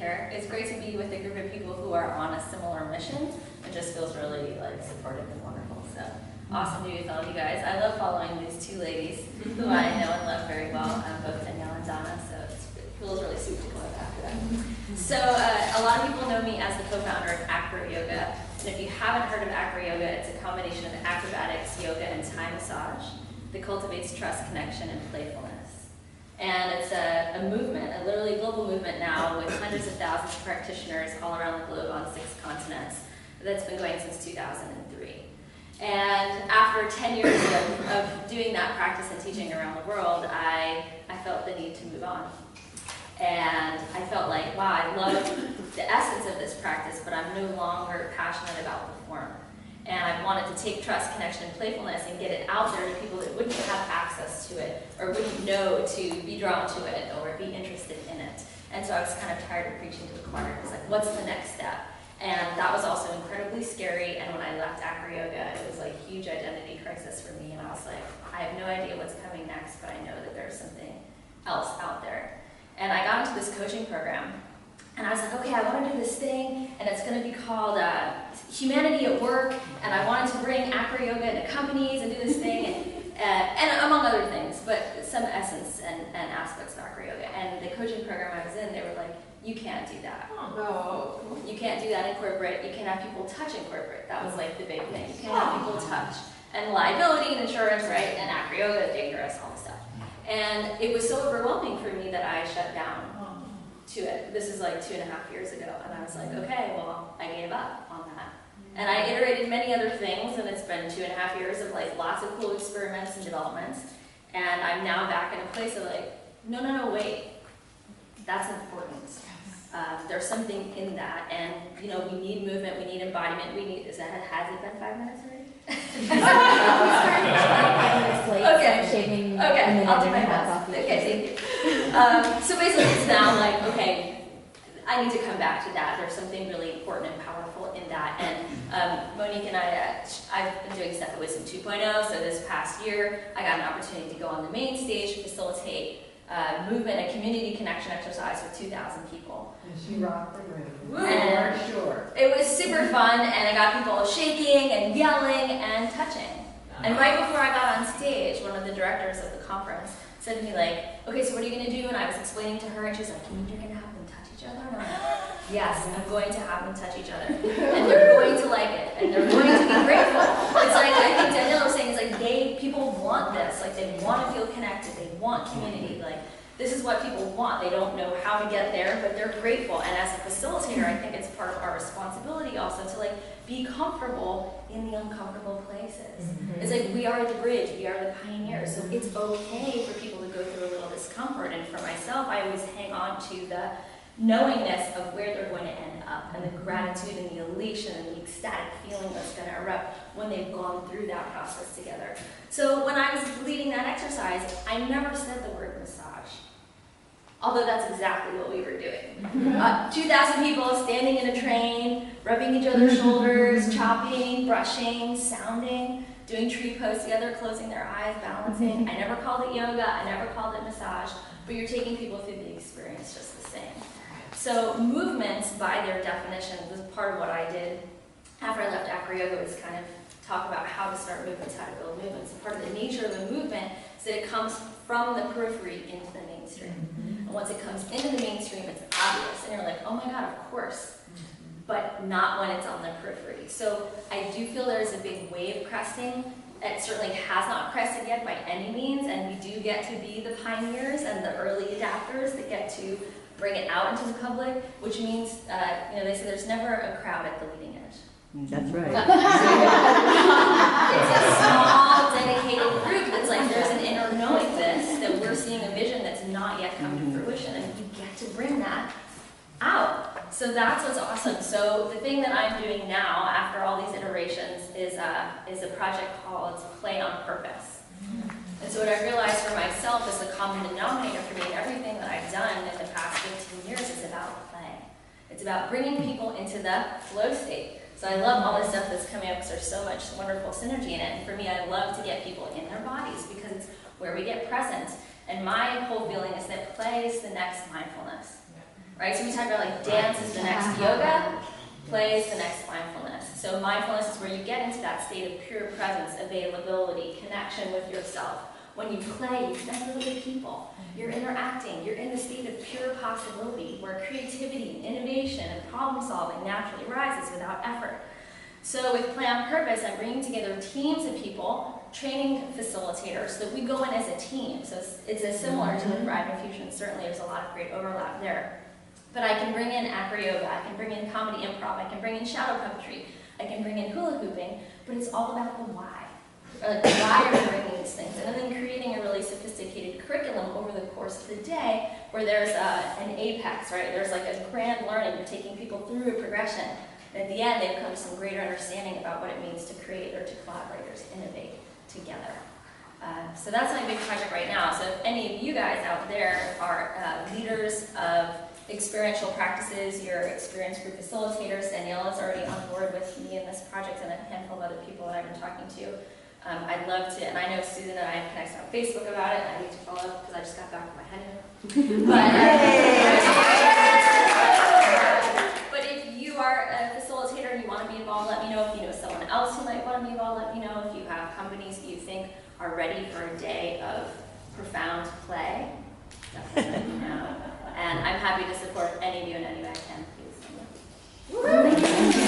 here. It's great to be with a group of people who are on a similar mission. It just feels really like supportive and wonderful. So awesome to be with all of you guys. I love following these two ladies who I know and love very well, both Danielle and Donna. So it feels really sweet to go after them. So a lot of people know me as the co-founder of Acro Yoga. And if you haven't heard of Acro Yoga, it's a combination of acrobatics, yoga, and Thai massage that cultivates trust, connection, and playfulness. And it's a movement, a literally global movement now with hundreds of thousands of practitioners all around the globe on 6 continents that's been going since 2003. And after 10 years of doing that practice and teaching around the world, I felt the need to move on. And I felt like, wow, I love the essence of this practice, but I'm no longer passionate about the form. And I wanted to take trust, connection, and playfulness and get it out there to people that wouldn't have access to it or wouldn't know to be drawn to it or be interested in it. And so I was kind of tired of preaching to the choir. It was like, what's the next step? And that was also incredibly scary. And when I left Acro Yoga, it was like a huge identity crisis for me. And I was like, I have no idea what's coming next, but I know that there's something else out there. And I got into this coaching program. And I was like, okay, I want to do this thing, and it's going to be called Humanity at Work, and I wanted to bring Acro Yoga into companies and do this thing, and among other things, but some essence and aspects of Acro Yoga. And the coaching program I was in, they were like, you can't do that. Oh. You can't do that in corporate. You can't have people touch in corporate. That was like the big thing. You can't have people touch. And liability and insurance, right, and Acro Yoga is dangerous, all this stuff. And it was so overwhelming for me that I shut down to it. This is like 2.5 years ago, and I was like, okay, well, I gave up on that. And I iterated many other things, and it's been 2.5 years of like lots of cool experiments and developments, and I'm now back in a place of like, no, wait, that's important. There's something in that, and you know, we need movement, we need embodiment, we need, has it been 5 minutes already? Okay, I'll do my best. Okay, thank you. So basically it's now like, okay, I need to come back to that. There's something really important and powerful in that. And Monique and I've been doing stuff at Wizmo 2.0, so this past year I got an opportunity to go on the main stage to facilitate movement and community connection exercise with 2,000 people. And she rocked the room. And sure. It was super fun, and I got people shaking and yelling and touching. And right before I got on stage, one of the directors of the conference said to me like, okay, so what are you going to do? And I was explaining to her, and she was like, you mean you're going to have them touch each other? And I'm like, yes, I'm going to have them touch each other. And they're going to like it, and they're going to be grateful. It's like, I think Danielle was saying, it's like people want this. Like, they want to feel connected. They want community. Like, this is what people want. They don't know how to get there, but they're grateful. And as a facilitator, I think it's part of our responsibility also to like be comfortable in the uncomfortable places. Mm-hmm. It's like we are the bridge, we are the pioneers. So it's okay for people to go through a little discomfort. And for myself, I always hang on to the knowingness of where they're going to end up, and the gratitude and the elation and the ecstatic feeling that's going to erupt when they've gone through that process together. So when I was leading that exercise, I never said the word massage. Although that's exactly what we were doing. 2,000 people standing in a train, rubbing each other's shoulders, chopping, brushing, sounding, doing tree pose together, closing their eyes, balancing. I never called it yoga, I never called it massage, but you're taking people through the experience just the same. So movements, by their definition, was part of what I did after I left Acro Yoga, was kind of talk about how to start movements, how to build movements. And part of the nature of the movement is that it comes from the periphery into the mainstream. And once it comes into the mainstream, it's obvious. And you're like, oh my God, of course. But not when it's on the periphery. So I do feel there's a big wave cresting. It certainly has not crested yet by any means, and we do get to be the pioneers and the early adapters that get to bring it out into the public, which means, they say there's never a crowd at the leading edge. That's right. It's a small, dedicated group that's like, there's an inner knowing this, that we're seeing a vision that's not yet come to fruition, and we get to bring that out. So that's what's awesome. So the thing that I'm doing now, after all these iterations, is a project called Play on Purpose. And so what I realized for myself is the common denominator for me, everything that I've done in the past 15 years is about play. It's about bringing people into the flow state. So I love all this stuff that's coming up because there's so much wonderful synergy in it. And for me, I love to get people in their bodies because it's where we get present. And my whole feeling is that play is the next mindfulness. right? So we talk about like dance is the next yoga, play is the next mindfulness. So mindfulness is where you get into that state of pure presence, availability, connection with yourself. When you play, you connect with other people. You're interacting. You're in the state of pure possibility where creativity and innovation and problem solving naturally arises without effort. So with Play on Purpose, I'm bringing together teams of people, training facilitators, so that we go in as a team. So it's as similar to the Thrive Infusion. Certainly there's a lot of great overlap there. But I can bring in acro yoga, I can bring in comedy improv, I can bring in shadow puppetry, I can bring in hula hooping, but it's all about the why. Why are we bringing these things? And then creating a really sophisticated curriculum over the course of the day where there's an apex, right? There's like a grand learning. You're taking people through a progression. And at the end, they've come to some greater understanding about what it means to create or to collaborate or to innovate together. So that's my big project right now. So if any of you guys out there are leaders of experiential practices, you're experienced group facilitators, Daniela's already on board with me in this project and a handful of other people that I've been talking to. I'd love to, and I know Susan and I have connected on Facebook about it, and I need to follow up because I just got back from my honeymoon. But if you are a facilitator and you want to be involved, let me know. If you know someone else who might want to be involved, let me know. If you have companies that you think are ready for a day of profound play, definitely let me know. And I'm happy to support any of you in any way I can. Please.